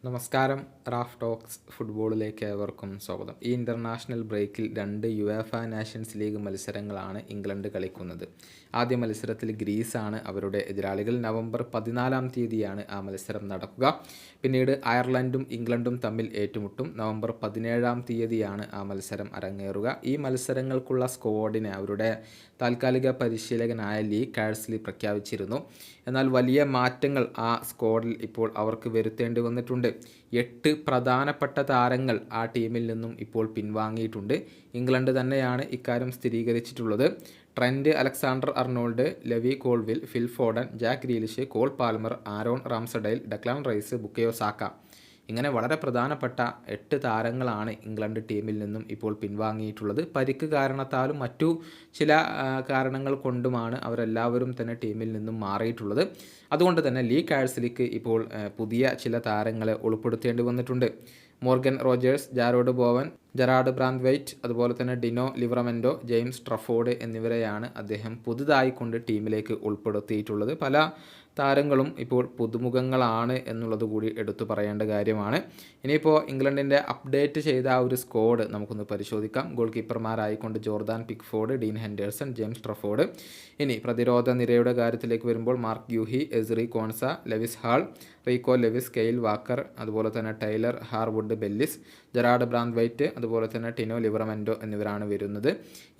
നമസ്കാരം. Raf talks ഫുട്ബോളിലേക്ക് ഏവർക്കും സ്വാഗതം. ഈ ഇൻ്റർനാഷണൽ ബ്രേക്കിൽ 2 യുവേഫ നാഷൻസ് ലീഗ് മത്സരങ്ങളാണ് ഇംഗ്ലണ്ട് കളിക്കുന്നത്. ആദ്യ മത്സരത്തിൽ ഗ്രീസാണ് അവരുടെ എതിരാളികൾ. നവംബർ 14 തീയതിയാണ് ആ മത്സരം നടക്കുക. പിന്നീട് അയർലൻഡും ഇംഗ്ലണ്ടും തമ്മിൽ ഏറ്റുമുട്ടും. നവംബർ 17 തീയതിയാണ് ആ മത്സരം അരങ്ങേറുക. ഈ മത്സരങ്ങൾക്കുള്ള സ്ക്വാഡിനെ അവരുടെ താൽക്കാലിക പരിശീലകനായ ലീ കാഴ്സ്ലി പ്രഖ്യാപിച്ചിരുന്നു. എന്നാൽ വലിയ മാറ്റങ്ങൾ ആ സ്ക്വാഡിൽ ഇപ്പോൾ അവർക്ക് വരുത്തേണ്ടി വന്നിട്ടുണ്ട്. 8 പ്രധാനപ്പെട്ട താരങ്ങൾ ആ ടീമിൽ നിന്നും ഇപ്പോൾ പിൻവാങ്ങിയിട്ടുണ്ട്. ഇംഗ്ലണ്ട് തന്നെയാണ് ഇക്കാര്യം സ്ഥിരീകരിച്ചിട്ടുള്ളത്. Trent Alexander Arnold, Levi Colwill, Phil Foden, Jack Grealish, Cole Palmer, Aaron Ramsdale, Declan Rice, Bukayo Saka ഇങ്ങനെ വളരെ പ്രധാനപ്പെട്ട 8 താരങ്ങളാണ് ഇംഗ്ലണ്ട് ടീമിൽ നിന്നും ഇപ്പോൾ പിൻവാങ്ങിയിട്ടുള്ളത്. പരിക്ക് കാരണത്താലും മറ്റു ചില കാരണങ്ങൾ കൊണ്ടുമാണ് അവരെല്ലാവരും തന്നെ ടീമിൽ നിന്നും മാറിയിട്ടുള്ളത്. അതുകൊണ്ട് തന്നെ ലീ കാഴ്സ്ലിക്ക് ഇപ്പോൾ പുതിയ ചില താരങ്ങളെ ഉൾപ്പെടുത്തേണ്ടി വന്നിട്ടുണ്ട്. Morgan Rogers, Jarrod Bowen, Gerard ബ്രാന്ത്വൈറ്റ്, അതുപോലെ തന്നെ ഡിനോ ലിവറമെൻറ്റോ, ജെയിംസ് ട്രഫോർഡ് എന്നിവരെയാണ് അദ്ദേഹം പുതുതായി കൊണ്ട് ടീമിലേക്ക് ഉൾപ്പെടുത്തിയിട്ടുള്ളത്. പല താരങ്ങളും ഇപ്പോൾ പുതുമുഖങ്ങളാണ് എന്നുള്ളത് കൂടി എടുത്തു പറയേണ്ട കാര്യമാണ്. ഇനിയിപ്പോൾ ഇംഗ്ലണ്ടിൻ്റെ അപ്ഡേറ്റ് ചെയ്ത ആ ഒരു സ്ക്വാഡ് നമുക്കൊന്ന് പരിശോധിക്കാം. ഗോൾ കീപ്പർമാരായിക്കൊണ്ട് Jordan Pickford, Dean Henderson, James Trafford. ഇനി പ്രതിരോധ നിരയുടെ കാര്യത്തിലേക്ക് വരുമ്പോൾ Marc Guehi, Ezri Konsa, Lewis Hall, Rico Lewis, Kyle Walker, അതുപോലെ തന്നെ ടൈലർ ഹാർവുഡ് ബെല്ലിസ്, ജെറാഡ് ബ്രാന്ത്വൈറ്റ്, അതുപോലെ തന്നെ ടിനോ ലിവറമെൻറ്റോ എന്നിവരാണ് വരുന്നത്.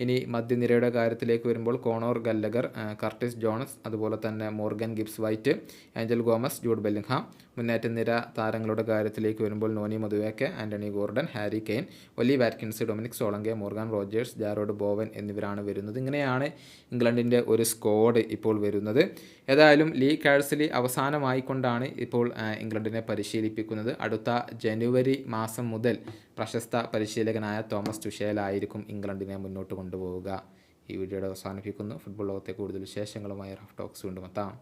ഇനി മധ്യനിരയുടെ കാര്യത്തിലേക്ക് വരുമ്പോൾ കോണോർ ഗല്ലഗർ, കർട്ടിസ് ജോൺസ്, അതുപോലെ തന്നെ Morgan Gibbs White, Angel Gomes, Jude Bellingham. മുന്നേറ്റ നിര താരങ്ങളുടെ കാര്യത്തിലേക്ക് വരുമ്പോൾ Noni Madueke, Anthony Gordon, Harry Kane, Ollie Watkins, Dominic Solanke, Morgan Rogers, Jarrod Bowen എന്നിവരാണ് വരുന്നത്. ഇങ്ങനെയാണ് ഇംഗ്ലണ്ടിൻ്റെ ഒരു സ്ക്വാഡ് ഇപ്പോൾ വരുന്നത്. ഏതായാലും ലീ കാഴ്സ്ലി അവസാനമായിക്കൊണ്ടാണ് ഇപ്പോൾ ഇംഗ്ലണ്ടിനെ പരിശീലിപ്പിക്കുന്നത്. അടുത്ത ജനുവരി മാസം മുതൽ പ്രശസ്ത പരിശീലകനായ തോമസ് ടുഷേലായിരിക്കും ഇംഗ്ലണ്ടിനെ മുന്നോട്ട് കൊണ്ടുപോവുക. ഈ വീഡിയോയുടെ അവസാനിപ്പിക്കുന്നു. ഫുട്ബോൾ ലോകത്തെ കൂടുതൽ വിശേഷങ്ങളുമായി റാഫ് ടോക്സ് വീണ്ടും എത്താം.